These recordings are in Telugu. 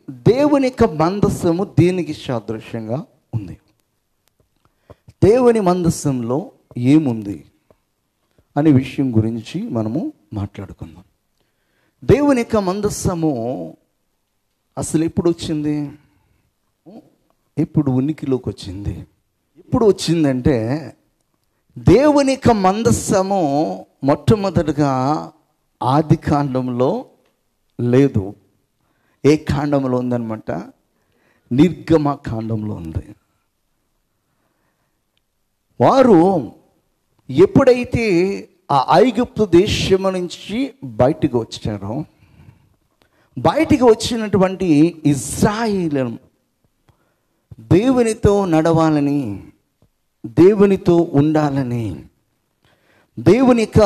దేవుని యొక్క మందస్సము దీనికి సాదృశ్యంగా ఉంది. దేవుని మందస్సంలో ఏముంది అనే విషయం గురించి మనము మాట్లాడుకుందాం. దేవుని యొక్క మందస్సము అసలు ఎప్పుడు వచ్చింది? ఇప్పుడు ఉనికిలోకి వచ్చింది. ఎప్పుడు వచ్చిందంటే, దేవుని యొక్క మందస్సము మొట్టమొదటిగా ఆది కాండంలో లేదు. ఏ కాండంలో ఉందన్నమాట? నిర్గమ కాండంలో ఉంది. వారు ఎప్పుడైతే ఆ ఐగుప్తు దేశము నుంచి బయటికి వచ్చారో, బయటికి వచ్చినటువంటి ఇశ్రాయేలు దేవునితో నడవాలని, దేవునితో ఉండాలని, దేవుని యొక్క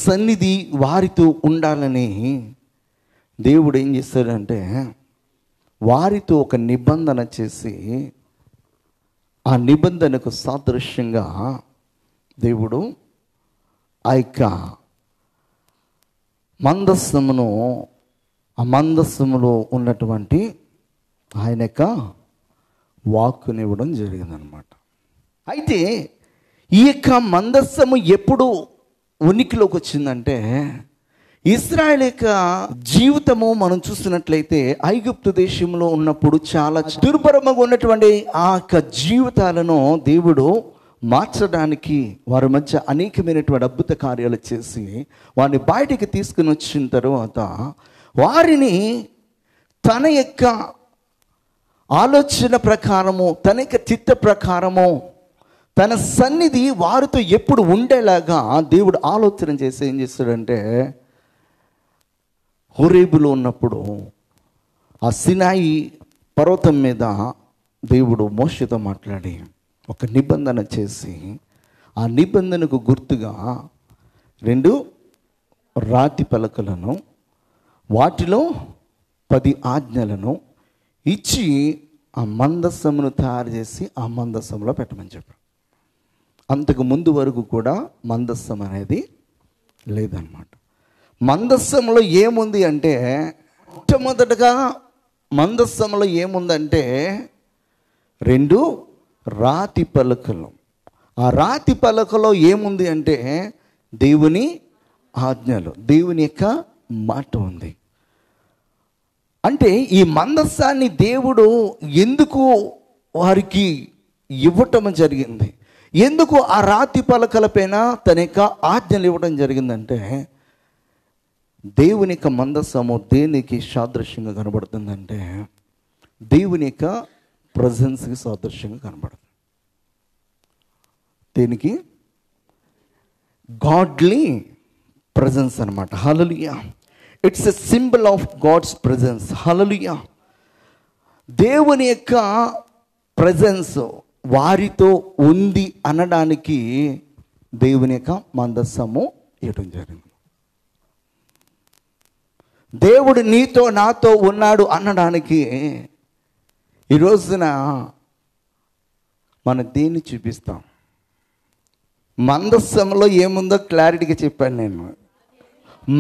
సన్నిధి వారితో ఉండాలని దేవుడు ఏం చేస్తాడంటే, వారితో ఒక నిబంధన చేసి, ఆ నిబంధనకు సాదృశ్యంగా దేవుడు ఆ యొక్క మందస్సమును, ఆ మందస్సములో ఉన్నటువంటి ఆయన యొక్క వాక్కునివ్వడం జరిగిందనమాట. అయితే ఈ యొక్క మందస్సము ఎప్పుడు ఉనికిలోకి వచ్చిందంటే, ఇశ్రాయేలు యొక్క జీవితము మనం చూస్తున్నట్లయితే ఐగుప్తు దేశంలో ఉన్నప్పుడు చాలా దుర్భరముగా ఉన్నటువంటి ఆ యొక్క జీవితాలను దేవుడు మార్చడానికి వారి మధ్య అనేకమైనటువంటి అద్భుత కార్యాలు చేసి వారిని బయటికి తీసుకుని వచ్చిన తర్వాత వారిని తన యొక్క ఆలోచన ప్రకారము, తన యొక్క చిత్త ప్రకారము, తన సన్నిధి వారితో ఎప్పుడు ఉండేలాగా దేవుడు ఆలోచన చేసి ఏం చేస్తాడంటే, హోరేబులో ఉన్నప్పుడు ఆ సినాయి పర్వతం మీద దేవుడు మోషేతో మాట్లాడి ఒక నిబంధన చేసి, ఆ నిబంధనకు గుర్తుగా 2 రాతి పలకలను, వాటిలో 10 ఆజ్ఞలను ఇచ్చి ఆ మందస్సమును తయారు చేసి ఆ మందస్సంలో పెట్టమని చెప్పాడు. అంతకు ముందు వరకు కూడా మందస్సం అనేది లేదన్నమాట. మందస్సంలో ఏముంది అంటే, మొట్టమొదటగా మందస్సంలో ఏముందంటే 2 రాతి పలకలు. ఆ రాతి పలకలో ఏముంది అంటే దేవుని ఆజ్ఞలు, దేవుని యొక్క మాట ఉంది. అంటే ఈ మందస్సాన్ని దేవుడు ఎందుకు వారికి ఇవ్వటం జరిగింది? ఎందుకు ఆ రాతి పలకల పైన తన యొక్క ఆజ్ఞలు ఇవ్వడం జరిగిందంటే, దేవుని యొక్క మందస్సము దేనికి సాదృశ్యంగా కనబడుతుందంటే, దేవుని యొక్క ప్రజెన్స్కి సాదృశ్యంగా కనబడుతుంది. దేనికి? గాడ్లీ ప్రజెన్స్ అనమాట. Hallelujah. It's a symbol of God's presence. Hallelujah. దేవుని యొక్క ప్రజెన్స్ వారితో ఉంది అనడానికి దేవుని యొక్క మందస్సము ఇవ్వడం జరిగింది. దేవుడు నీతో నాతో ఉన్నాడు అనడానికి ఈ రోజున మనం దేన్ని చూపిస్తాం? మందస్సంలో ఏముందో క్లారిటీగా చెప్పాను నేను.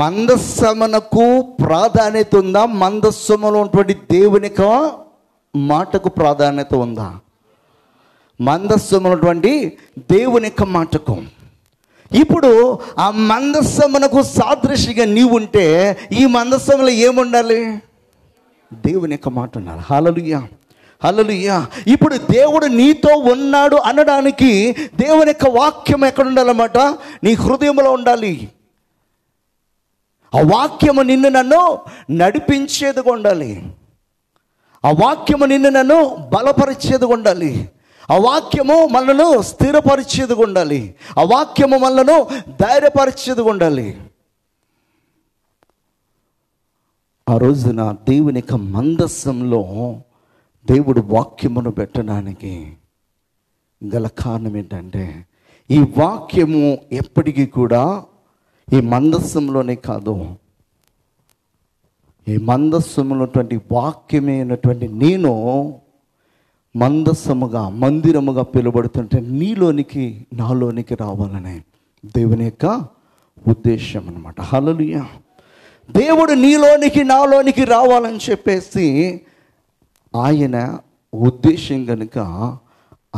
మందస్సమునకు ప్రాధాన్యత ఉందా? మందస్సములో ఉన్నటువంటి దేవుని యొక్క మాటకు ప్రాధాన్యత ఉందా? మందస్సములో ఉన్నటువంటి దేవుని యొక్క మాటకు. ఇప్పుడు ఆ మందస్సమునకు సాదృశ్యంగా నీవు ఉంటే ఈ మందస్సంలో ఏముండాలి? దేవుని యొక్క మాట ఉండాలి. హల్లెలూయా, హల్లెలూయా. ఇప్పుడు దేవుడు నీతో ఉన్నాడు అనడానికి దేవుని యొక్క వాక్యం ఎక్కడ ఉండాలన్నమాట? నీ హృదయంలో ఉండాలి. ఆ వాక్యము నిన్ను నన్ను నడిపించేదిగా ఉండాలి. ఆ వాక్యము నిన్ను నన్ను బలపరిచేదిగా ఉండాలి. ఆ వాక్యము మనను స్థిరపరిచేదిగా ఉండాలి. ఆ వాక్యము మనను ధైర్యపరిచేదిగా ఉండాలి. ఆ రోజున దేవుని యొక్క మందస్సంలో దేవుడు వాక్యమును పెట్టడానికి గల కారణం ఏంటంటే, ఈ వాక్యము ఎప్పటికీ కూడా ఈ మందస్సంలోనే కాదు, ఈ మందస్సములోటువంటి వాక్యమే అయినటువంటి నేను మందస్సముగా, మందిరముగా పిలువబడుతుంటే నీలోనికి నాలోనికి రావాలనే దేవుని యొక్క ఉద్దేశం అన్నమాట. హల్లెలూయా. దేవుడు నీలోనికి నాలోనికి రావాలని చెప్పేసి ఆయన ఉద్దేశం కనుక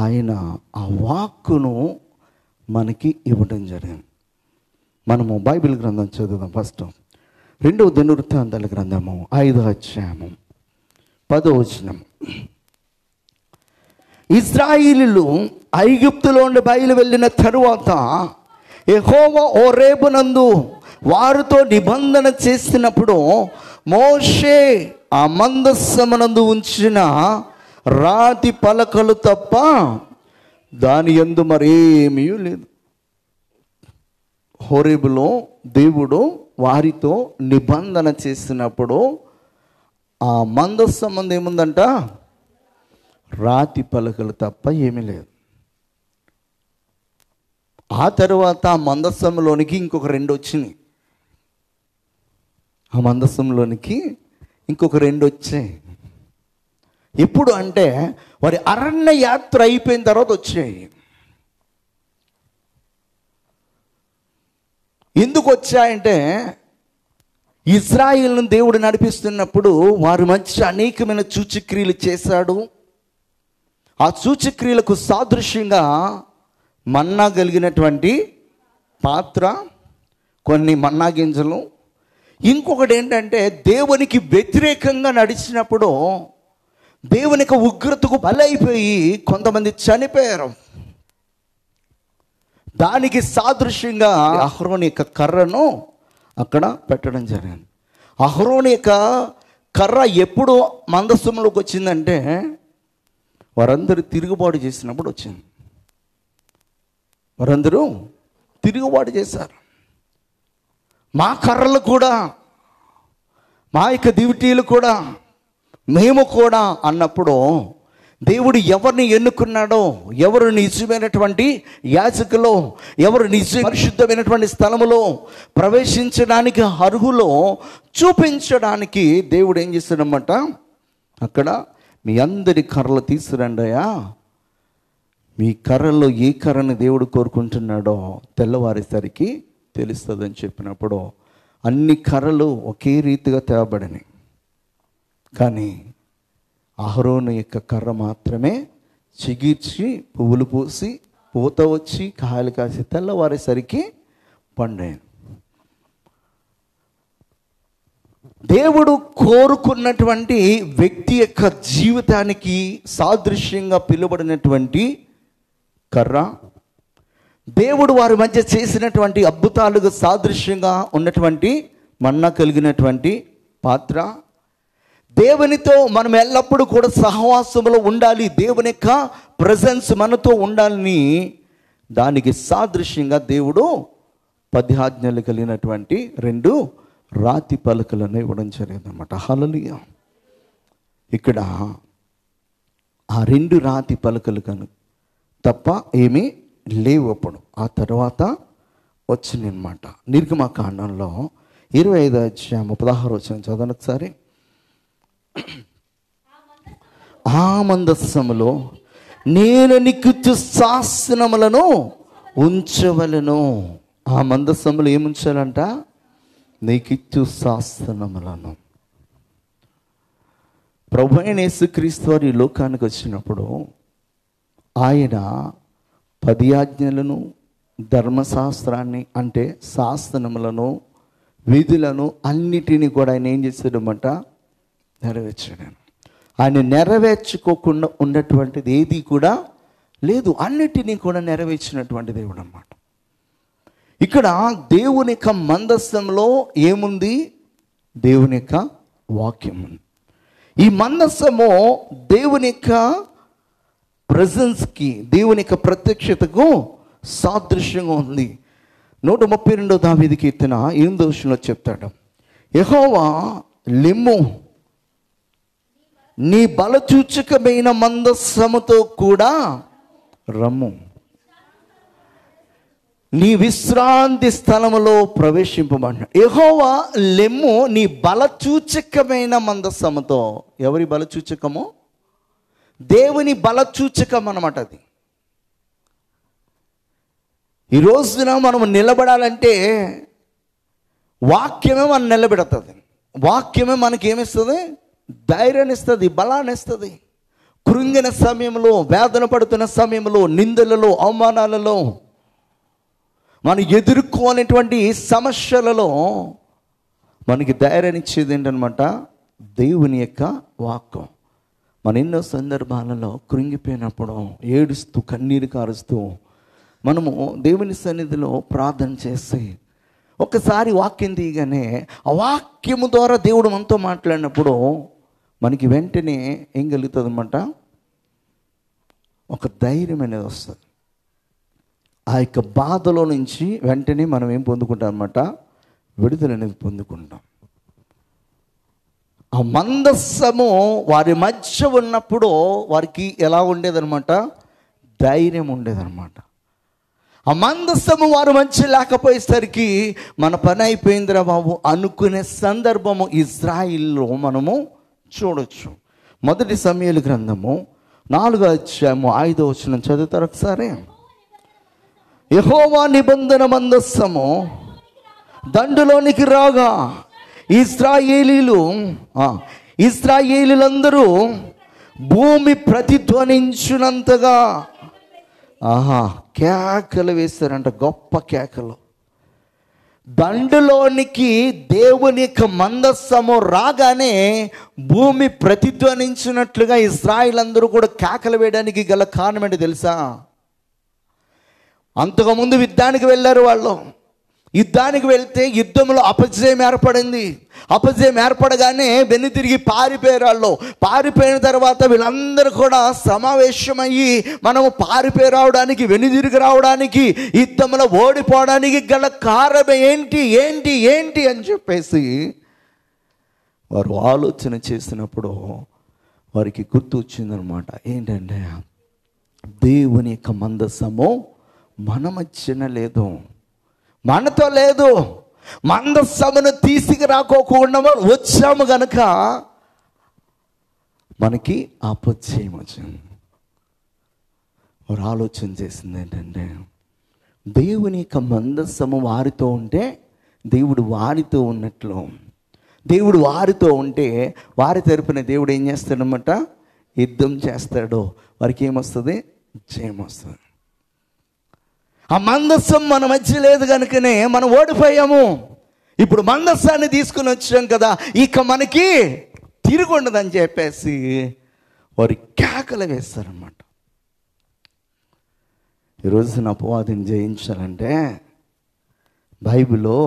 ఆయన ఆ వాక్కును మనకి ఇవ్వడం జరిగింది. మనము బైబిల్ గ్రంథం చదువుదాం. ఫస్ట్ 2వ దినవృత్తాంతాల గ్రంథము 5వ అధ్యాయము 10వ వచనం. ఇశ్రాయేలీయులు ఐగుప్తులో నుండి బయలు వెళ్ళిన తరువాత యెహోవా హోరేబునందు వారితో నిబంధన చేసినప్పుడు మోషే ఆ మందసమునందు ఉంచిన రాతి పలకలు తప్ప దాని యందు మరేమీ లేదు. హోరేబులో దేవుడు వారితో నిబంధన చేసినప్పుడు ఆ మందసముందు ఏముందంట? రాతి పలకలు తప్ప ఏమీ లేదు. ఆ తర్వాత ఆ మందసంలోనికి ఇంకొక 2 వచ్చినాయి. ఆ మందసంలోనికి ఇంకొక 2 వచ్చాయి. ఎప్పుడు అంటే వారి అరణ్య యాత్ర అయిపోయిన తర్వాత వచ్చాయి. ఎందుకు వచ్చాయంటే ఇశ్రాయేలును దేవుడు నడిపిస్తున్నప్పుడు వారి మధ్య అనేకమైన సూచక్రియలు చేశాడు. ఆ సూచక్రియలకు సాదృశ్యంగా మన్నా కలిగినటువంటి పాత్ర, కొన్ని మన్నా గింజలు. ఇంకొకటి ఏంటంటే దేవునికి వ్యతిరేకంగా నడిచినప్పుడు దేవునికి ఉగ్రతకు బలైపోయి కొంతమంది చనిపోయారు. దానికి సాదృశ్యంగా అహరోను యొక్క కర్రను అక్కడ పెట్టడం జరిగింది. అహరోను యొక్క కర్ర ఎప్పుడు మందసంలోకి వచ్చిందంటే వారందరూ తిరుగుబాటు చేసినప్పుడు వచ్చింది. వారందరూ తిరుగుబాటు చేశారు. మా కర్రలు కూడా, మా యొక్క దివిటీలు కూడా, మేము కూడా అన్నప్పుడు దేవుడు ఎవరిని ఎన్నుకున్నాడో, ఎవరు నిజమైనటువంటి యాజకులో, ఎవరు నిజ పరిశుద్ధమైనటువంటి స్థలములో ప్రవేశించడానికి అర్హులో చూపించడానికి దేవుడు ఏం చేశాడన్నమాట, అక్కడ మీ అందరి కర్రలు తీసుకురండియా, మీ కర్రల్లో ఏ కర్రని దేవుడు కోరుకుంటున్నాడో తెల్లవారేసరికి తెలుస్తుందని చెప్పినప్పుడు అన్ని కర్రలు ఒకే రీతిగా తేవబడినాయి. కానీ అహరోను యొక్క కర్ర మాత్రమే చిగిర్చి పువ్వులు పూసి పూత వచ్చి కాయలు కాసి తెల్లవారేసరికి పండాయి. దేవుడు కోరుకున్నటువంటి వ్యక్తి యొక్క జీవితానికి సాదృశ్యంగా పిలువబడినటువంటి కర్ర, దేవుడు వారి మధ్య చేసినటువంటి అద్భుతాలకు సాదృశ్యంగా ఉన్నటువంటి మన్నా కలిగినటువంటి పాత్ర, దేవునితో మనం ఎల్లప్పుడూ కూడా సహవాసంలో ఉండాలి, దేవుని యొక్క ప్రెజెన్స్ మనతో ఉండాలని దానికి సాదృశ్యంగా దేవుడు 10 ఆజ్ఞలు కలిగినటువంటి 2 రాతి పలకలను ఇవ్వడం జరిగిందన్నమాట. హల్లెలూయా. ఇక్కడ ఆ 2 రాతి పలకలు కను తప్ప ఏమీ లేవు. అప్పుడు ఆ తర్వాత వచ్చింది అనమాట. నిర్గమకాండంలో 25వ అధ్యాయం 16వ వచనం చదవండి ఒకసారి. ఆ మందసములో నేను నీకు శాసనములను ఉంచవలను. ఆ మందసములో ఏముంచాలంట? నీకిచ్చు శాసనములను. ప్రభువైన యేసుక్రీస్తు వారు ఈ లోకానికి వచ్చినప్పుడు ఆయన 10 ఆజ్ఞలను, ధర్మశాస్త్రాన్ని అంటే శాసనములను, విధులను అన్నిటినీ కూడా ఆయన ఏం చేశాడన్నమాట? నెరవేర్చాడు. ఆయన నెరవేర్చుకోకుండా ఉన్నటువంటిది ఏది కూడా లేదు. అన్నిటినీ కూడా నెరవేర్చినటువంటి దేవుడు అన్నమాట. ఇక్కడ దేవుని యొక్క మందసంలో ఏముంది? దేవుని యొక్క వాక్యం ఉంది. ఈ మందసము దేవుని యొక్క ప్రెజెన్స్కి, దేవుని యొక్క ప్రత్యక్షతకు సాదృశ్యంగా ఉంది. 132వ దావీదు కీర్తన 8వ వచనంలో చెప్తాడు, యెహోవా లెమ్ము, నీ బలచూచకమైన మందసముతో కూడా రమ్ము, నీ విశ్రాంతి స్థలములో ప్రవేశింపబడిన. యెహోవా లెమ్ము, నీ బలచూచకమైన మందసముతో. ఎవరి బలచూచకము? దేవుని బలచూచకం అన్నమాట. అది ఈ రోజున మనం నిలబడాలంటే వాక్యమే మనం నిలబెడుతుంది. వాక్యమే మనకి ఏమిస్తుంది? ధైర్యాన్ని ఇస్తుంది, బలాన్ని ఇస్తుంది. కృంగిన సమయంలో, వేదన పడుతున్న సమయంలో, నిందలలో, అవమానాలలో, మనం ఎదుర్కోనేటువంటి సమస్యలలో మనకి ధైర్యాన్ని ఇచ్చేది ఏంటనమాట? దేవుని యొక్క వాక్యం. మన ఎన్నో సందర్భాలలో కృంగిపోయినప్పుడు, ఏడుస్తూ కన్నీరు కారుస్తూ మనము దేవుని సన్నిధిలో ప్రార్థన చేసి ఒకసారి వాక్యం తీయగానే ఆ వాక్యము ద్వారా దేవుడు మనతో మాట్లాడినప్పుడు మనకి వెంటనే ఏం కలుగుతుంది అనమాట? ఒక ధైర్యం అనేది వస్తుంది. ఆ యొక్క బాధలో నుంచి వెంటనే మనం ఏం పొందుకుంటాం అనమాట? విడుదల అనేది పొందుకుంటాం. ఆ మందస్సము వారి మధ్య ఉన్నప్పుడు వారికి ఎలా ఉండేదన్నమాట? ధైర్యం ఉండేదన్నమాట. ఆ మందస్సము వారి మధ్య లేకపోయేసరికి మన పని అయిపోయిందిరా బాబు అనుకునే సందర్భము ఇజ్రాయిల్లో మనము చూడొచ్చు. 1 సమూయేలు గ్రంథము 4వ అధ్యాయము 5వ వచనం చదువుతారు ఒకసారి. యెహోవా నిబంధన మందస్సము దండులోనికి రాగా ఇశ్రాయేలీలందరూ భూమి ప్రతిధ్వనించునంతగా కేకలు వేశారంట, గొప్ప కేకలు. దండులోనికి దేవుని యొక్క మందస్సము రాగానే భూమి ప్రతిధ్వనించినట్లుగా ఇశ్రాయేలందరూ కూడా కేకలు వేయడానికి గల కారణం ఏంటి తెలుసా? అంతకుముందు యుద్ధానికి వెళ్ళారు వాళ్ళు. యుద్ధానికి వెళ్తే యుద్ధంలో అపజయం ఏర్పడింది. అపజయం ఏర్పడగానే వెన్ను తిరిగి పారిపోయారు వాళ్ళు. పారిపోయిన తర్వాత వీళ్ళందరూ కూడా సమావేశమయ్యి మనము పారిపోయి రావడానికి, వెన్ను తిరిగి రావడానికి, యుద్ధంలో ఓడిపోవడానికి గల కారణం ఏంటి ఏంటి ఏంటి అని చెప్పేసి వారు ఆలోచన చేసినప్పుడు వారికి గుర్తు వచ్చిందనమాట. ఏంటంటే దేవుని యొక్క మందస్సము మన మధ్యన లేదు, మనతో లేదు. మందస్సమును తీసుకురాకోకుండా వచ్చాము గనక మనకి అపజయం వచ్చింది. వారు ఆలోచన చేసింది ఏంటంటే దేవుని యొక్క మందస్సము వారితో ఉంటే దేవుడు వారితో ఉన్నట్లు, దేవుడు వారితో ఉంటే వారి తరపున దేవుడు ఏం చేస్తాడనమాట? యుద్ధం చేస్తాడు. వారికి ఏమొస్తుంది? జయం వస్తుంది. ఆ మందస్సం మన మధ్య లేదు కనుకనే మనం ఓడిపోయాము. ఇప్పుడు మందస్సాన్ని తీసుకుని వచ్చాం కదా, ఇక మనకి తిరిగి ఉండదని చెప్పేసి వారి కేకలు వేస్తారన్నమాట. ఈరోజు నా అపవాదిని జయించాలంటే బైబిల్లో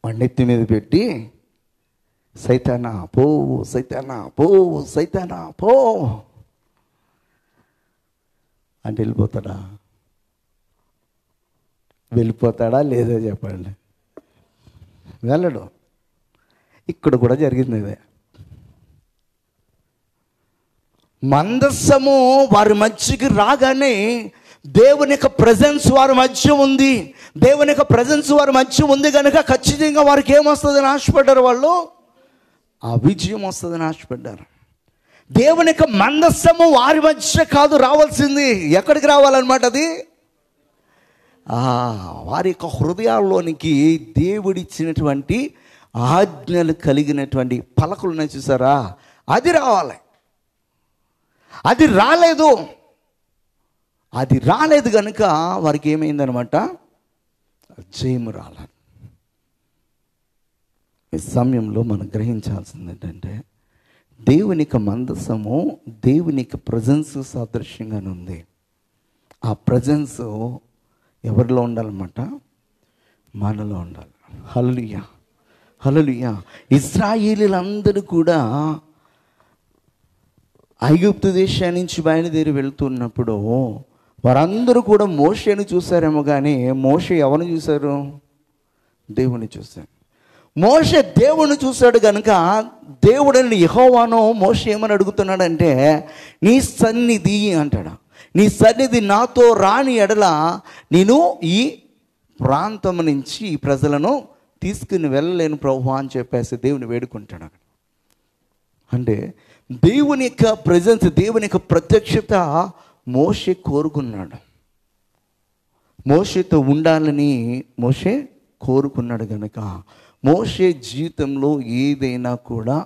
వండెత్తి మీద పెట్టి సైతానా పో, సైతానా పో, సైతానా పో అంటే వెళ్ళిపోతాడా లేదా చెప్పండి? వెళ్ళడు. ఇక్కడ కూడా జరిగింది ఇదే. మందస్సము వారి మధ్యకి రాగానే దేవుని యొక్క ప్రెజెన్స్ వారి మధ్య ఉంది. దేవుని యొక్క ప్రెజెన్స్ వారి మధ్య ఉంది కనుక ఖచ్చితంగా వారికి ఏమొస్తుందని ఆశపడ్డారు వాళ్ళు? ఆ విజయం వస్తుందని ఆశపడ్డారు. దేవుని యొక్క మందస్సము వారి మధ్య కాదు రావాల్సింది. ఎక్కడికి రావాలన్నమాట? అది వారి యొక్క హృదయాల్లోనికి దేవుడిచ్చినటువంటి ఆజ్ఞలు కలిగినటువంటి పలకలు ఉన్నాయి చూసారా, అది రావాలి. అది రాలేదు కనుక వారికి ఏమైందనమాట? జయము రాలేదు. ఈ సమయంలో మనం గ్రహించాల్సింది ఏంటంటే దేవుని యొక్క మందస్సము దేవుని యొక్క ప్రజెన్స్ సాదృశ్యంగానే ఉంది. ఆ ప్రజెన్స్ ఎవరిలో ఉండాలన్నమాట? మనలో ఉండాలి. హల్లెలూయా, హల్లెలూయా. ఇశ్రాయేలీలందరూ కూడా ఐగుప్తు దేశాన్ని నుంచి బయలుదేరి వెళ్తున్నప్పుడు వారందరూ కూడా మోషేను చూశారేమో కానీ మోషే ఎవరిని చూశారు? దేవుని చూశారు. మోషే దేవుని చూశాడు కనుక దేవుడిని యెహోవాను మోషే ఏమని అడుగుతున్నాడంటే నీ సన్నిధి అంటాడు. నీ సన్నిధి నాతో రాని ఎడల నేను ఈ ప్రాంతం నుంచి ఈ ప్రజలను తీసుకుని వెళ్ళలేను ప్రభువా అని చెప్పేసి దేవుని వేడుకుంటాడు అక్కడ. అంటే దేవుని యొక్క ప్రెజెన్స్, దేవుని యొక్క ప్రత్యక్షత మోషే కోరుకున్నాడు. మోషేతో ఉండాలని మోషే కోరుకున్నాడు కనుక మోషే జీవితంలో ఏదైనా కూడా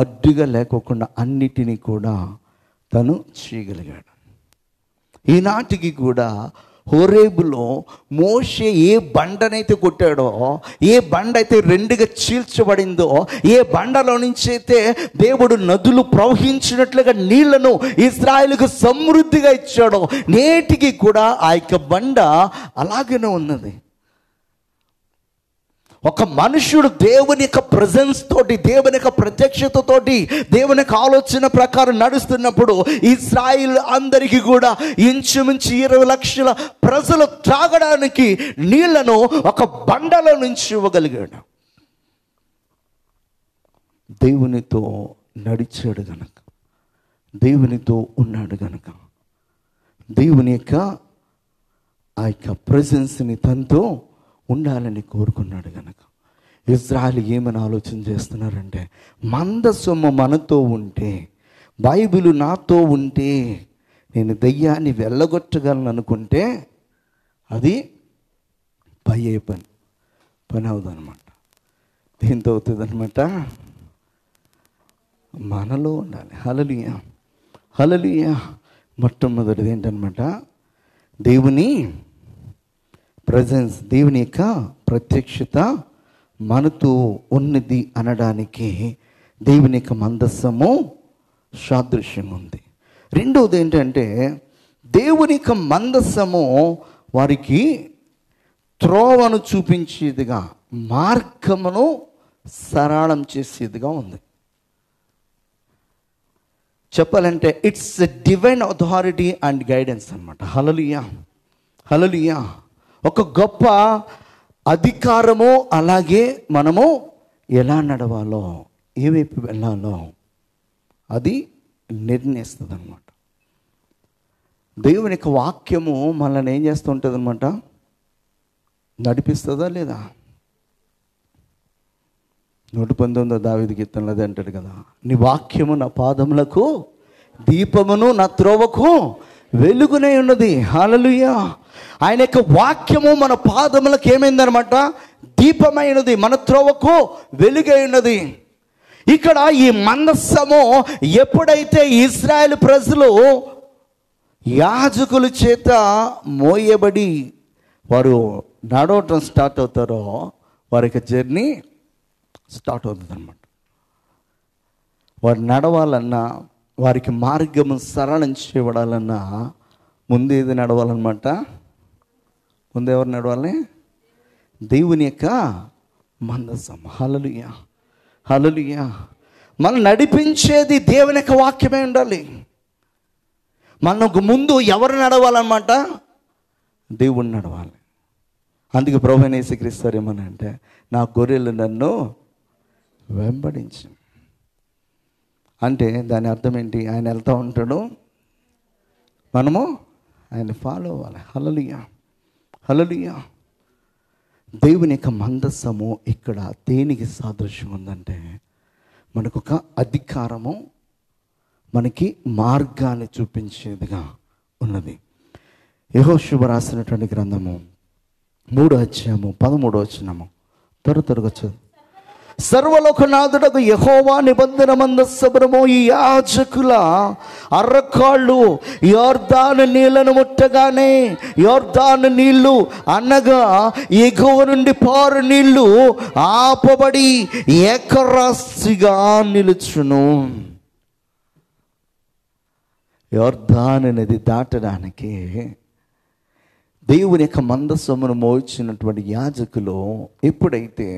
అడ్డుగా లేకోకుండా అన్నిటినీ కూడా తను చేయగలిగాడు. ఈనాటికి కూడా హోరేబులో మోషే ఏ బండనైతే కొట్టాడో, ఏ బండ అయితే రెండుగా చీల్చబడిందో, ఏ బండలో నుంచి అయితే దేవుడు నదులు ప్రవహించినట్లుగా నీళ్లను ఇశ్రాయేలుకు సమృద్ధిగా ఇచ్చాడో, నేటికి కూడా ఆ యొక్క బండ అలాగనే ఉన్నది. ఒక మనుష్యుడు దేవుని యొక్క ప్రెజెన్స్ తోటి, దేవుని యొక్క ప్రత్యక్షతతోటి, దేవుని యొక్క ఆలోచన ప్రకారం నడుస్తున్నప్పుడు ఇశ్రాయేల్ అందరికీ కూడా ఇంచుమించు 20 లక్షల ప్రజలు త్రాగడానికి నీళ్లను ఒక బండలో నుంచి ఇవ్వగలిగాడు. దేవునితో నడిచాడు గనక, దేవునితో ఉన్నాడు గనక, దేవుని యొక్క ఆ యొక్క ప్రెజెన్స్ని తనతో ఉండాలని కోరుకున్నాడు గనక. ఇజ్రాయెల్ ఏమని ఆలోచన చేస్తున్నారంటే, మందసొమ్ము మనతో ఉంటే, బైబిలు నాతో ఉంటే నేను దయ్యాన్ని వెళ్ళగొట్టగలను అనుకుంటే అది అయ్యే పని అవుదనమాట. దేంతో అవుతుంది అనమాట? మనలో ఉండాలి. హల్లెలూయా, హల్లెలూయా. మొట్టమొదటిది ఏంటనమాట? దేవుని ప్రజెన్స్, దేవుని యొక్క ప్రత్యక్షత మనతో ఉన్నది అనడానికి దేవుని యొక్క మందస్సము సాదృశ్యం ఉంది. రెండవది ఏంటంటే, దేవుని యొక్క మందస్సము వారికి త్రోవను చూపించేదిగా, మార్గమును సరళం చేసేదిగా ఉంది. చెప్పాలంటే it's a divine authority and guidance అన్నమాట. హల్లెలూయా, హల్లెలూయా. ఒక గొప్ప అధికారము, అలాగే మనము ఎలా నడవాలో, ఏ వైపు వెళ్ళాలో అది నిర్ణయిస్తుంది అనమాట. దేవుని యొక్క వాక్యము మనల్ని ఏం చేస్తూ ఉంటుంది అనమాట? నడిపిస్తుందా లేదా? 119 దావీదు కీర్తనలో అదే అంటాడు కదా, నీ వాక్యము నా పాదములకు దీపమును, నా త్రోవకు వెలుగునే ఉన్నది. హల్లెలూయా. ఆయన యొక్క వాక్యము మన పాదములకు ఏమైందనమాట? దీపమైనది, మన త్రోవకు వెలుగై ఉన్నది. ఇక్కడ ఈ మందస్సము ఎప్పుడైతే ఇశ్రాయేలు ప్రజలు యాజకుల చేత మోయబడి వారు నడవటం స్టార్ట్ అవుతారో, వారికి జర్నీ స్టార్ట్ అవుతుంది అనమాట. వారు నడవాలన్నా, వారికి మార్గము సరళం చేయబడాలన్నా ముందు ఏది నడవాలన్నమాట? ముందు ఎవరు నడవాలి? దేవుని యొక్క మందసం. హల్లెలూయా, హల్లెలూయా. మనం నడిపించేది దేవుని యొక్క వాక్యమే ఉండాలి. మనకు ముందు ఎవరు నడవాలన్నమాట? దేవుడు నడవాలి. అందుకే ప్రభువైన యేసుక్రీస్తు ఏమనంటే, నా గొర్రెలు నన్ను వెంబడించు అంటే దాని అర్థం ఏంటి? ఆయన వెళ్తూ ఉంటాడు, మనము ఆయన ఫాలో అవ్వాలి. హల్లెలూయా, హల్లెలూయా. దేవుని యొక్క మందస్సము ఇక్కడ దేనికి సాదృశ్యం ఉందంటే, మనకొక అధికారము, మనకి మార్గాన్ని చూపించేదిగా ఉన్నది. యెహోషువ రాసినటువంటి గ్రంథము 3:13 త్వరగా చదువు. సర్వలోకనాథుడకు యెహోవా నిబంధన మందస్సము ఈ యాజకుల అర్రకాళ్ళు యొర్దాను నీళ్లను ముట్టగానే, యొర్దాను నీళ్లు అనగా ఎగువ నుండి పారు నీళ్లు ఆపబడి ఏకరాశిగా నిలుచును. యొర్దాను నది దాటడానికి దేవుని యొక్క మందస్సమును మోయించినటువంటి యాజకులు ఎప్పుడైతే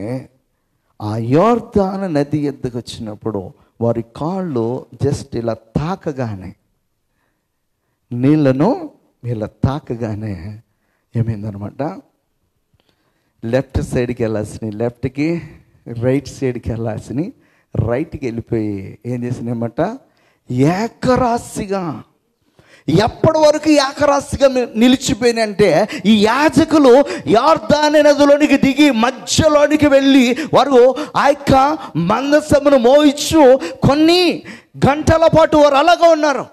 ఆ యొర్దాను నది ఎద్దకు వచ్చినప్పుడు వారి కాళ్ళు జస్ట్ ఇలా తాకగానే, నీళ్లను ఇలా తాకగానే ఏమైందనమాట? లెఫ్ట్ సైడ్కి వెళ్ళాల్సినవి లెఫ్ట్కి, రైట్ సైడ్కి వెళ్ళాల్సినవి రైట్కి వెళ్ళిపోయి ఏం చేసినాయన్నమాట? ఏకరాశిగా. ఎప్పటి వరకు ఏకరాశిగా నిలిచిపోయినంటే, ఈ యాజకులు యొర్దాను నదిలోనికి దిగి మధ్యలోనికి వెళ్ళి వారు ఆ యొక్క మందసమును మోయించు కొన్ని గంటల పాటు వారు అలాగా ఉన్నారు.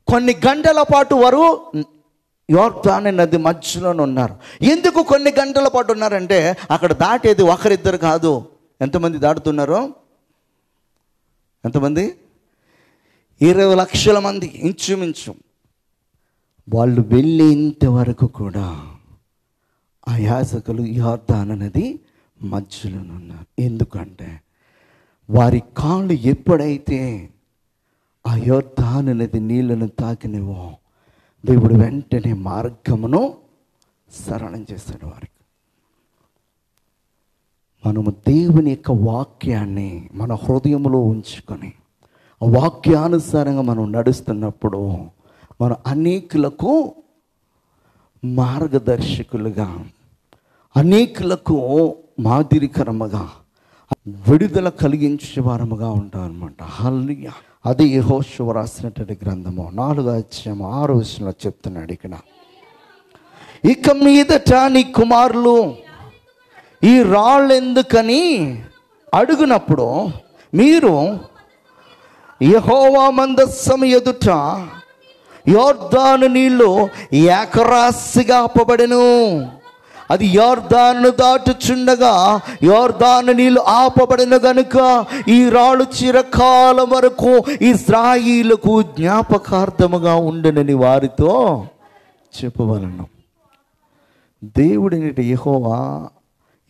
కొన్ని గంటల పాటు వారు యొర్దాను నది మధ్యలోనే ఉన్నారు. ఎందుకు కొన్ని గంటల పాటు ఉన్నారంటే, అక్కడ దాటేది ఒకరిద్దరు కాదు. ఎంతమంది దాటుతున్నారు? ఎంతమంది? 20 లక్షల మంది ఇంచుమించు. వాళ్ళు వెళ్ళేంత వరకు కూడా ఆ యాజకులు యోర్దాను నది మధ్యలోనున్నారు. ఎందుకంటే వారి కాళ్ళు ఎప్పుడైతే ఆ యోర్దాను నది నీళ్లను తాకినవో దేవుడు వెంటనే మార్గమును సరళం చేశాడు వారికి. మనము దేవుని యొక్క వాక్యాన్ని మన హృదయంలో ఉంచుకొని ఆ వాక్యానుసారంగా మనం నడుస్తున్నప్పుడు మనం అనేకులకు మార్గదర్శకులుగా, అనేకులకు మాదిరికరముగా, విడుదల కలిగించే వారముగా ఉంటాం అన్నమాట. హల్లెలూయా. అది యెహోషువ రాసినటువంటి గ్రంథము 4:6 చెప్తున్నాడు ఇక్కడ. ఇక మీదట నీ కుమారులు ఈ రాళ్ళు ఎందుకని అడుగునప్పుడు మీరు యెహోవా మందస్సము ఎదుట యోర్దాను నీళ్లు ఏకరాశిగా ఆపబడెను. అది యోర్దాను దాటుచుండగా యోర్దాను నీళ్లు ఆపబడిన గనుక ఈ రాళ్ళు చిరకాలం వరకు ఇశ్రాయేలుకు జ్ఞాపకార్థముగా ఉండనని వారితో చెప్పవలను. దేవుడిని యెహోవా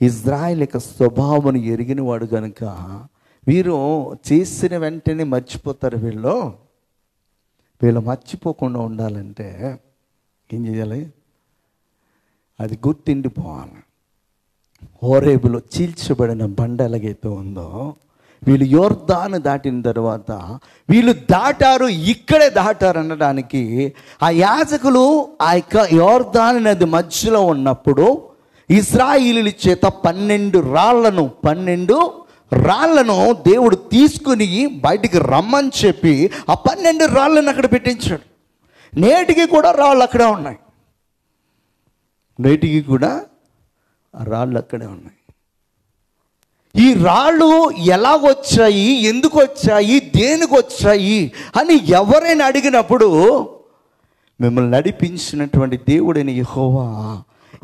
ఇశ్రాయేలు యొక్క స్వభావాన్ని ఎరిగిన వాడు కనుక వీరు చేసిన వెంటనే మర్చిపోతారు. వీళ్ళు మర్చిపోకుండా ఉండాలంటే ఏం చేయాలి? అది గుర్తిండిపోవాలి. హోరేబులో చీల్చబడిన బండ ఎలాగైతే ఉందో, వీళ్ళు యోర్దాను దాటిన తర్వాత వీళ్ళు దాటారు, ఇక్కడే దాటారు అనడానికి ఆ యాజకులు ఆ యొక్క యోర్దాను నది మధ్యలో ఉన్నప్పుడు ఇశ్రాయేలీయుల చేత 12 రాళ్లను దేవుడు తీసుకుని బయటికి రమ్మని చెప్పి ఆ 12 రాళ్లను అక్కడ పెట్టించాడు. నేటికి కూడా రాళ్ళు అక్కడే ఉన్నాయి. నేటికి కూడా ఆ రాళ్ళు అక్కడే ఉన్నాయి. ఈ రాళ్ళు ఎలాగొచ్చాయి, ఎందుకు వచ్చాయి, దేనికి వచ్చాయి అని ఎవరైనా అడిగినప్పుడు మిమ్మల్ని నడిపించినటువంటి దేవుడైన యెహోవా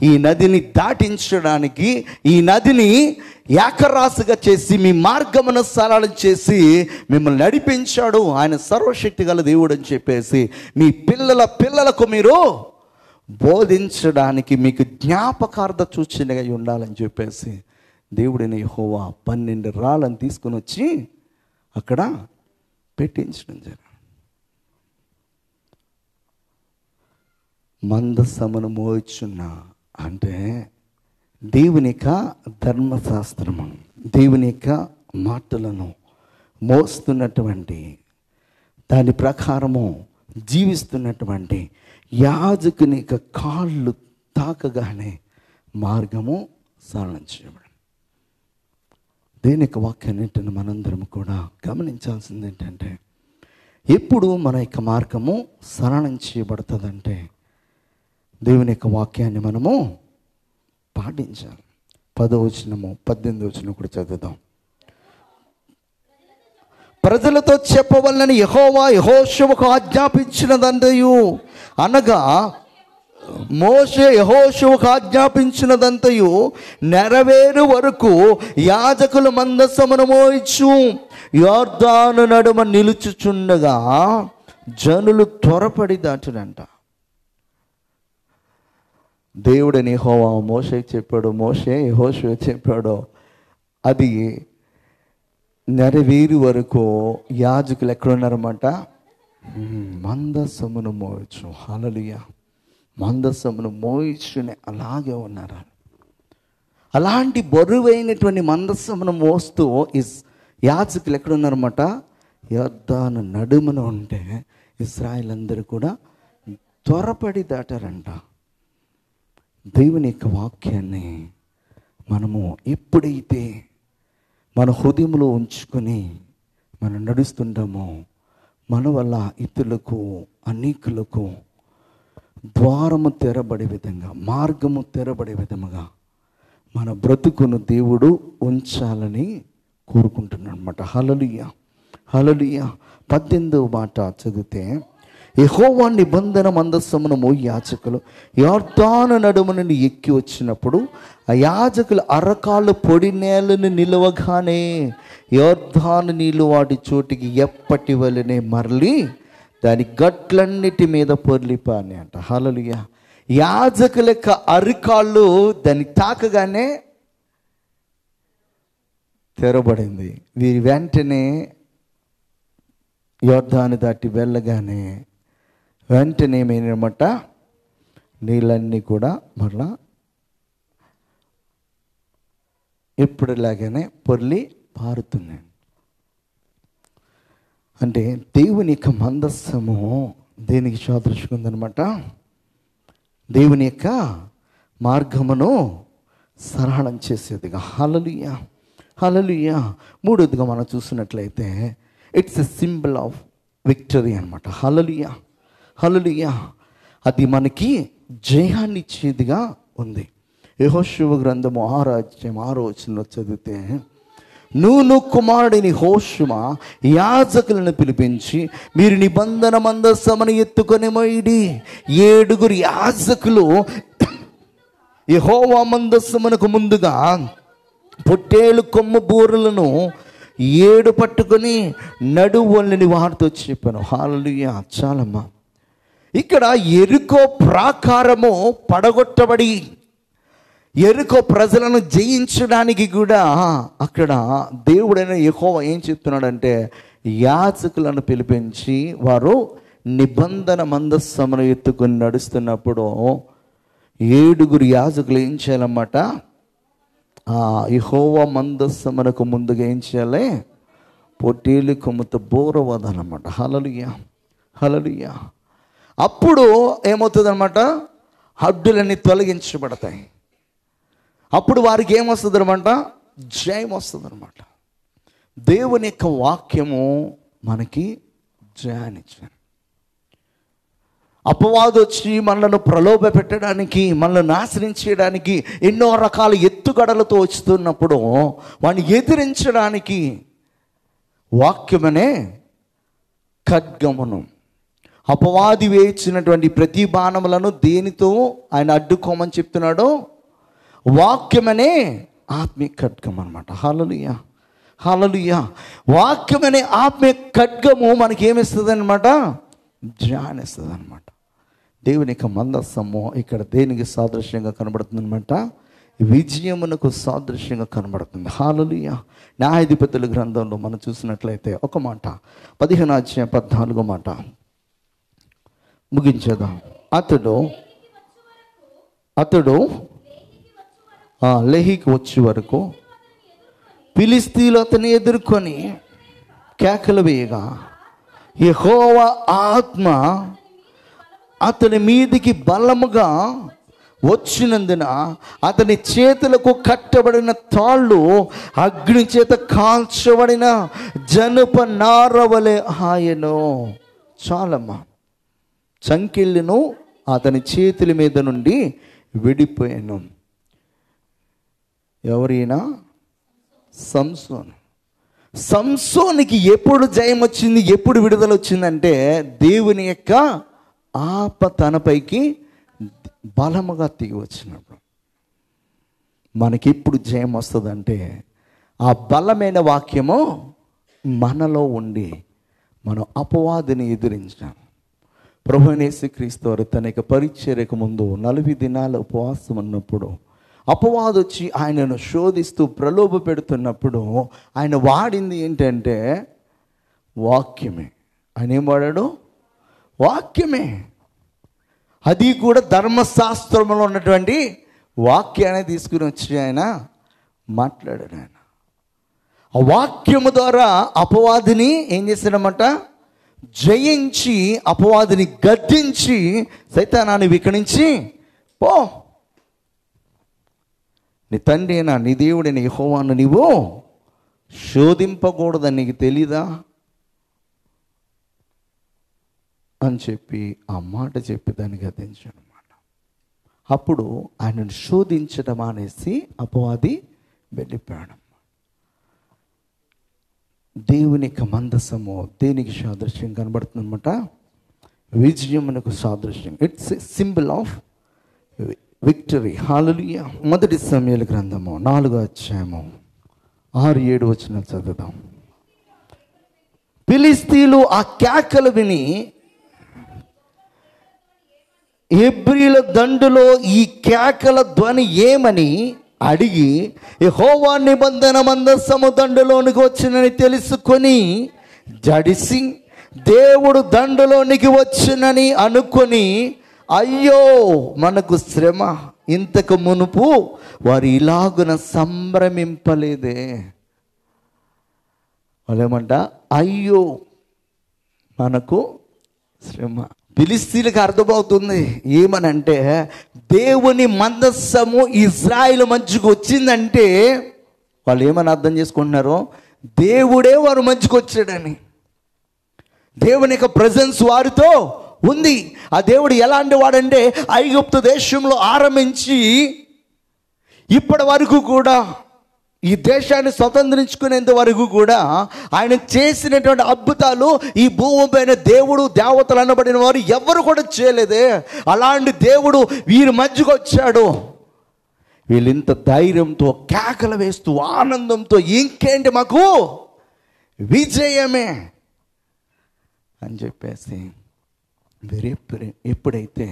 ఈ నదిని దాటించడానికి, ఈ నదిని ఏకరాశిగా చేసి మీ మార్గమును సరళం చేసి మిమ్మల్ని నడిపించాడు. ఆయన సర్వశక్తి గల దేవుడు అని చెప్పేసి మీ పిల్లలకు మీరు బోధించడానికి మీకు జ్ఞాపకార్థ సూచనగా ఉండాలని చెప్పేసి దేవుడైన యెహోవా 12 రాళ్ళను తీసుకొని వచ్చి అక్కడ పెట్టించడం జరిగింది. మందసమును మోయిచున్న అంటే దేవుని యొక్క ధర్మశాస్త్రము, దేవుని యొక్క మాటలను మోస్తున్నటువంటి, దాని ప్రకారము జీవిస్తున్నటువంటి యాజకుని యొక్క కాళ్ళు తాకగానే మార్గము సరళం చేయబడింది. దేని యొక్క వాక్యాన్నింటిని మనందరం కూడా గమనించాల్సింది ఏంటంటే, ఎప్పుడు మన యొక్క మార్గము సరళం చేయబడుతుందంటే దేవుని యొక్క వాక్యాన్ని మనము పాటించాలి. 10వ వచనము 18వ వచనం కూడా చదువుదాం. ప్రజలతో చెప్పవలనని యెహోవా యెహోషువకు ఆజ్ఞాపించినదంతయు, అనగా మోషే యెహోషువకు ఆజ్ఞాపించినదంతయు నెరవేరు వరకు యాజకులు మందసమును మోయిచు యోర్దాను నడుమ నిలుచుచుండగా జనులు త్వరపడి దాటునంట. దేవుడని యెహోవా మోషేకి చెప్పాడు, మోషే యెహోషువ చెప్పాడు. అది నెరవేరు వరకు యాజకులు ఎక్కడున్నారన్నమాట? మందసమును మోయచ్చు. హల్లెలూయా. మందసమును మోయిచుని అలాగే ఉన్నారు. అలాంటి బరువైనటువంటి మందసమును మోస్తూ యాజకులు ఎక్కడున్నారన్నమాట? యోర్దాను నడుమున ఉంటే ఇశ్రాయేలు అందరూ కూడా త్వరపడి దాటారంట. దేవుని యొక్క వాక్యాన్ని మనము ఎప్పుడైతే మన హృదయంలో ఉంచుకొని మనం నడుస్తుంటామో మన వల్ల ఇతరులకు, అనేకులకు ద్వారము తెరబడే విధంగా, మార్గము తెరబడే విధముగా మన బ్రతుకును దేవుడు ఉంచాలని కోరుకుంటున్నాడు అన్నమాట. హల్లెలూయా, హల్లెలూయా. 18వ మాట చదివితే, యెహోవా నిబంధన మందసమును యాజకులు యొర్దాను నడుము నుండి ఎక్కి వచ్చినప్పుడు ఆ యాజకులు అరకాళ్ళు పొడి నేలను నిలవగానే యొర్దాను నీళ్ళు వాటి చోటికి ఎప్పటి వలనే మరలి దాని గట్లన్నిటి మీద పొర్లిపాని అంట. హల్లెలూయా. యాజకుల యొక్క అరికాళ్ళు దాన్ని తాకగానే తెరబడింది. వీరి వెంటనే యొర్దాను దాటి వెళ్ళగానే వెంటనే ఏమైనమాట, నీళ్ళన్నీ కూడా మరలా ఎప్పుడులాగానే పొర్లి పారుతున్నాయి. అంటే దేవుని యొక్క మందస్సము దేనికి సాదృశ్యంగా ఉందన్నమాట? దేవుని యొక్క మార్గమును సరళం చేసేదిగా. హల్లెలూయా, హల్లెలూయా. మూడోదిగా మనం చూసినట్లయితే it's a symbol of victory అనమాట. హల్లెలూయా, హల్లెలూయా. అది మనకి జయాన్ని ఇచ్చేదిగా ఉంది. యెహోషువ గ్రంథము 6:6 చదివితే, నూను కుమారుడిని యెహోషువ యాజకులను పిలిపించి మీరు నిబంధన మందసమును ఎత్తుకొని మొయ్యిడి. 7 యాజకులు యెహోవా మందసమునకు ముందుగా పొట్టేలు కొమ్ము బూరలను 7 పట్టుకొని నడువల్ని వారితో చెప్పాను. హల్లెలూయా. చాలమ్మా. ఇక్కడ యెరికో ప్రాకారము పడగొట్టబడి యెరికో ప్రజలను జయించడానికి కూడా అక్కడ దేవుడైన యెహోవా ఏం చెప్తున్నాడంటే, యాజకులను పిలిపించి వారు నిబంధన మందస్సమును ఎత్తుకొని నడుస్తున్నప్పుడు 7 యాజకులు ఏం చేయాలన్నమాట, యెహోవా మందస్సమునకు ముందుగా ఏం చేయాలి, పొట్టేలు కొమ్ముతో బోరవదనమాట. హల్లెలూయా, హల్లెలూయా. అప్పుడు ఏమవుతుంది అనమాట, అడ్డులన్నీ తొలగించబడతాయి. అప్పుడు వారికి ఏమొస్తుంది అనమాట, జయం వస్తుంది అనమాట. దేవుని యొక్క వాక్యము మనకి జయాన్నిచ్చాను. అపవాది వచ్చి మనలను ప్రలోభ పెట్టడానికి, మనల్ని నాశనం చేయడానికి ఎన్నో రకాల ఎత్తుగడలతో వస్తున్నప్పుడు వాడిని ఎదిరించడానికి వాక్యమనే ఖడ్గమును, అపవాది వేయించినటువంటి ప్రతి బాణములను దేనితో ఆయన అడ్డుకోమని చెప్తున్నాడో వాక్యమనే ఆత్మీయ ఖడ్గం అనమాట. హల్లెలూయా, హల్లెలూయా. వాక్యమనే ఆత్మీయ ఖడ్గము మనకి ఏమిస్తుంది అనమాట, జ్ఞానిస్తుంది అనమాట. దేవుని యొక్క మందస్సము ఇక్కడ దేనికి సాదృశ్యంగా కనబడుతుంది అనమాట, విజయమునకు సాదృశ్యంగా కనబడుతుంది. హల్లెలూయా. న్యాయాధిపతుల గ్రంథంలో మనం చూసినట్లయితే ఒక మాట 15:14 మాట ముగించేద్దాం. అతడు లెహీకి వచ్చే వరకు ఫిలిష్తీయులు అతన్ని ఎదుర్కొని కేకలు వేయగా యెహోవా ఆత్మ అతని మీదికి బలముగా వచ్చినందున అతని చేతులకు కట్టబడిన తాళ్ళు అగ్ని చేత కాల్చబడిన జనప నారవలే ఆయను. చాలమ్మా. సంకెళ్ళను అతని చేతుల మీద నుండి విడిపోయాను. ఎవరైనా సంసోనికి ఎప్పుడు జయం వచ్చింది, ఎప్పుడు విడుదల వచ్చిందంటే దేవుని యొక్క ఆప తనపైకి బలముగా దిగి వచ్చినప్పుడు. మనకి ఎప్పుడు జయం వస్తుందంటే ఆ బలమైన వాక్యము మనలో ఉండి మనం అపవాదిని ఎదిరించాం. ప్రభువైన యేసుక్రీస్తు వారు తన యొక్క పరిచర్యకు ముందు 40 దినాల ఉపవాసం ఉన్నప్పుడు అపవాది వచ్చి ఆయనను శోధిస్తూ ప్రలోభ పెడుతున్నప్పుడు ఆయన వాడింది ఏంటంటే వాక్యమే. ఆయన ఏం వాడాడు, వాక్యమే. అది కూడా ధర్మశాస్త్రంలో ఉన్నటువంటి వాక్యాన్ని తీసుకుని వచ్చి ఆయన మాట్లాడాడు. ఆయన ఆ వాక్యము ద్వారా అపవాదిని ఏం చేశాడన్నమాట, జయించి అపవాదిని గద్దించి సైతానాన్ని వికరించి పో, నీ తండ్రి అయినా నీ దేవుడైన యెహోవాను నీవు శోధింపకూడదని నీకు తెలీదా అని చెప్పి ఆ మాట చెప్పి దాన్ని గద్దించాడు అన్నమాట. అప్పుడు ఆయనను శోధించడం అనేసి అపవాది వెళ్ళిపోయాడు. దేవుని యొక్క మందసము దేనికి సాదృశ్యం కనబడుతుందన్నమాట, విజయమునకు సాదృశ్యం. It's a symbol of victory. Hallelujah. మొదటి సమూయేలు గ్రంథము 4వ అధ్యాయము 6-7 వచనాలు చదువుదాం. ఫిలిష్తీయులు ఆ కేకలు విని హెబ్రీల దండులో ఈ కేకల ధ్వని ఏమని అడిగి యెహోవా నిబంధన మందసము దండులోనికి వచ్చినని తెలుసుకొని జడిసి దేవుడు దండులోనికి వచ్చినని అనుకొని, అయ్యో మనకు శ్రమ, ఇంతకు మునుపు వారు ఇలాగున సంభ్రమింపలేదే. వాళ్ళేమంట, అయ్యో మనకు శ్రమ. ఫిలిష్తీయులకు అర్థమవుతుంది ఏమనంటే, దేవుని మందస్సము ఇజ్రాయిల్ మధ్యకు వచ్చిందంటే వాళ్ళు ఏమని అర్థం చేసుకుంటున్నారు, దేవుడే వారు మధ్యకు వచ్చాడని. దేవుని యొక్క ప్రెజెన్స్ వారితో ఉంది. ఆ దేవుడు ఎలాంటి వాడంటే, ఐగుప్తు దేశంలో ఆరంభించి ఇప్పటి వరకు కూడా, ఈ దేశాన్ని స్వతంత్రించుకునేంత వరకు కూడా ఆయన చేసినటువంటి అద్భుతాలు ఈ భూమి పైన దేవుడు దేవతలు అనబడిన వారు ఎవరు కూడా చేయలేదే. అలాంటి దేవుడు వీరి మధ్యకు వచ్చాడు. వీళ్ళింత ధైర్యంతో కేకలు వేస్తూ ఆనందంతో, ఇంకేంటి మాకు విజయమే అని చెప్పేసి ఎప్పుడైతే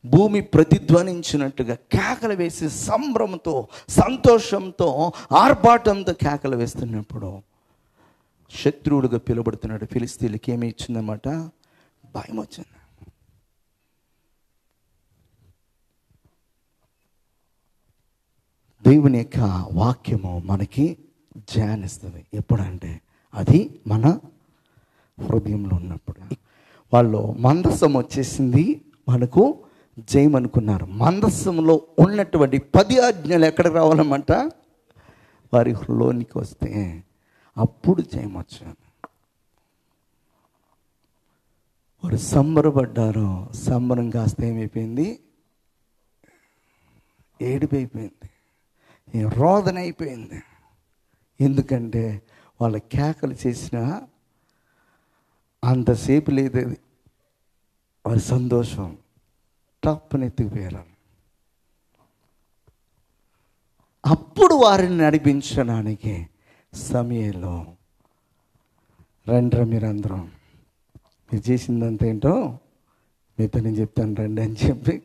భూమి ప్రతిధ్వనించినట్టుగా కేకలు వేసి సంభ్రమంతో, సంతోషంతో, ఆర్భాటంతో కేకలు వేస్తున్నప్పుడు శత్రువులుగా పిలువబడుతున్నాడు ఫిలిష్తీయులకి ఏమి ఇచ్చిందన్నమాట, భయం వచ్చింది. దేవుని యొక్క వాక్యము మనకి ధ్యానిస్తుంది ఎప్పుడంటే, అది మన హృదయంలో ఉన్నప్పుడు. వాళ్ళు మందస్సం వచ్చేసింది, మనకు జయం అనుకున్నారు. మందస్సంలో ఉన్నటువంటి 10 ఆజ్ఞలు ఎక్కడికి రావాలన్నమాట, వారి లోనికి వస్తే అప్పుడు జయం వచ్చాను. వారు సంబరపడ్డారు. సంబరం కాస్త ఏమైపోయింది, ఏడుపైపోయింది, రోదన అయిపోయింది. ఎందుకంటే వాళ్ళ కేకలు చేసిన అంతసేపు లేదు, వారి సంతోషం తప్పనెత్తిపోయారు. అప్పుడు వారిని నడిపించడానికి సమయంలో, రండి మీరందరం, మీరు చేసిందంతా ఏంటో మీతో నేను చెప్తాను రండి అని చెప్పి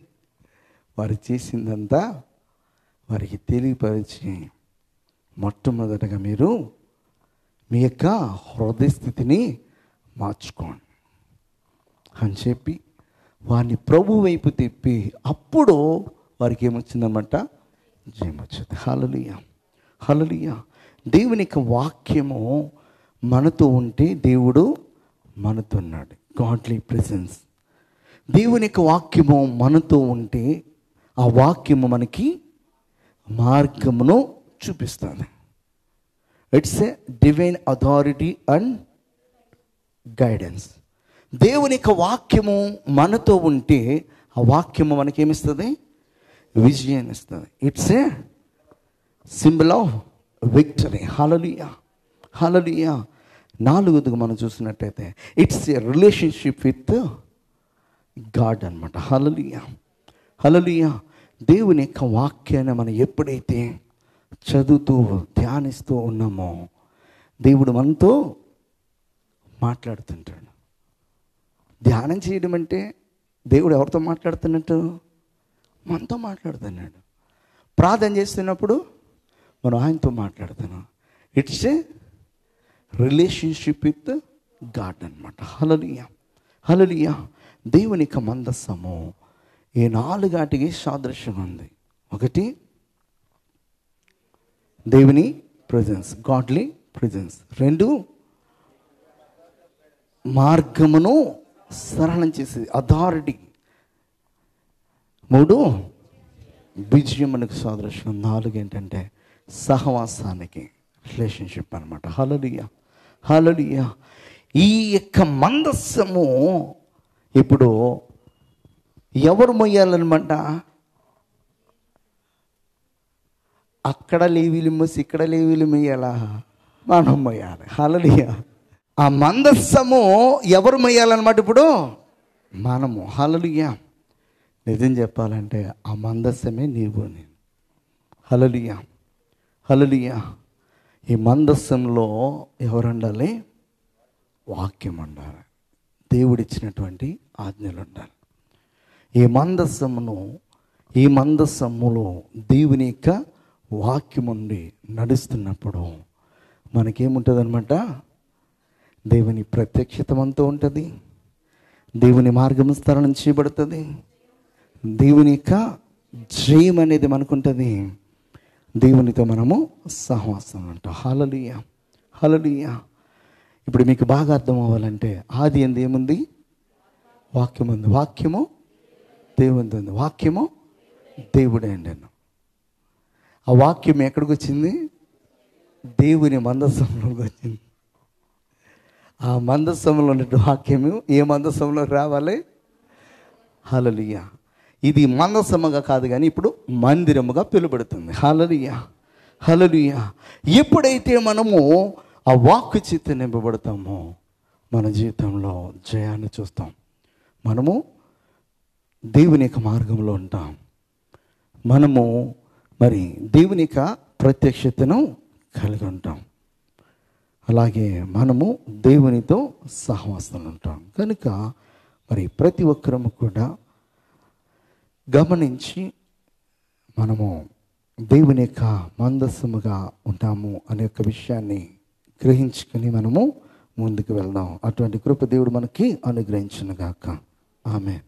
వారు చేసిందంతా వారికి తెలియపరిచి, మొట్టమొదటగా మీరు మీ యొక్క హృదయ స్థితిని మార్చుకోండి అని చెప్పి వారిని ప్రభు వైపు తిప్పి, అప్పుడు వారికి ఏమొచ్చిందన్నమాట, జయం వచ్చింది. హల్లెలూయా, హల్లెలూయా. దేవుని యొక్క వాక్యము మనతో ఉంటే దేవుడు మనతో ఉన్నాడు. Godly presence. దేవుని యొక్క వాక్యము మనతో ఉంటే ఆ వాక్యము మనకి మార్గమును చూపిస్తుంది. It's a divine authority and guidance. దేవుని యొక్క వాక్యము మనతో ఉంటే ఆ వాక్యము మనకేమిస్తుంది, విజయాన్ని ఇస్తుంది. It's a symbol of victory. Hallelujah, hallelujah. 4వదిగా మనం చూసినట్టయితే, it's a relationship with God అన్నమాట. హల్లెలూయా, హల్లెలూయా. దేవుని యొక్క వాక్యాన్ని మనం ఎప్పుడైతే చదువుతూ ధ్యానిస్తూ ఉన్నామో, దేవుడు మనతో మాట్లాడుతుంటాడు. ధ్యానం చేయడం అంటే దేవుడు ఎవరితో మాట్లాడుతున్నట్టు, మనతో మాట్లాడుతున్నాడు. ప్రార్థన చేస్తున్నప్పుడు మనం ఆయనతో మాట్లాడుతున్నాం. It's a relationship with God అన్నమాట. హల్లెలూయా, హల్లెలూయా. దేవుని యొక్క మందస్సము ఈ 4 సాదృశ్యం ఉంది. ఒకటి దేవుని ప్రెజెన్స్, గాడ్లీ ప్రెజెన్స్. 2 మార్గమును సరళం చేసేది, అథారిటీ. 3 విజయమునకు సాదృశ్యం. 4 ఏంటంటే సహవాసానికి, రిలేషన్షిప్ అనమాట. హల్లెలూయా, హల్లెలూయా. ఈ యొక్క మందస్సము ఇప్పుడు ఎవరు మొయ్యాలన్నమాట, అక్కడ లేవీలు మోసి ఇక్కడ లేవీలు మొయ్యాలా, మనం మొయ్యాలి. హల్లెలూయా. ఆ మందస్సము ఎవరు మొయ్యాలన్నమాట, ఇప్పుడు మనము హల్లెలూయా. నిజం చెప్పాలంటే ఆ మందస్సమే నీవు నేను. హల్లెలూయా, హల్లెలూయా. ఈ మందస్సంలో ఎవరు ఉండాలి? వాక్యం ఉండాలి, దేవుడిచ్చినటువంటి ఆజ్ఞలు ఉండాలి. ఈ మందస్సములో దేవుని యొక్క వాక్యం ఉండి నడుస్తున్నప్పుడు మనకేముంటుంది అనమాట? దేవుని ప్రత్యక్షతమంతా ఉంటుంది, దేవుని మార్గం స్థానం చేయబడుతుంది, దేవుని యొక్క జయం అనేది మనకుంటుంది, దేవునితో మనము సహవాసం ఉంటాం. హల్లెలూయా, హల్లెలూయా. ఇప్పుడు మీకు బాగా అర్థం అవ్వాలంటే ఆది యందు ఏముంది? వాక్యం ఉంది, వాక్యము దేవునితో ఉంది, వాక్యము దేవుడే అండి. ఆ వాక్యం ఎక్కడికి వచ్చింది? దేవుని మందస్సంలోకి వచ్చింది. ఆ మందస్సంలో ఉన్న వాక్యము ఏ మందస్సంలోకి రావాలి? హల్లెలూయా. ఇది మందస్సముగా కాదు కానీ ఇప్పుడు మందిరముగా పిలువబడుతుంది. హల్లెలూయా, హల్లెలూయా. ఎప్పుడైతే మనము ఆ వాక్కు చేత నింపబడతామో మన జీవితంలో జయాన్ని చూస్తాం. మనము దేవుని యొక్క మార్గంలో ఉంటాం. మనము మరి దేవుని యొక్క ప్రత్యక్షతను కలిగి ఉంటాం. అలాగే మనము దేవునితో సహవాసం ఉంటాం. కనుక మరి ప్రతి ఒక్కరము కూడా గమనించి మనము దేవుని యొక్క మందస్సముగా ఉంటాము అనే యొక్క విషయాన్ని గ్రహించుకొని మనము ముందుకు వెళ్దాం. అటువంటి కృప దేవుడు మనకి అనుగ్రహించును గాక. ఆమేన్.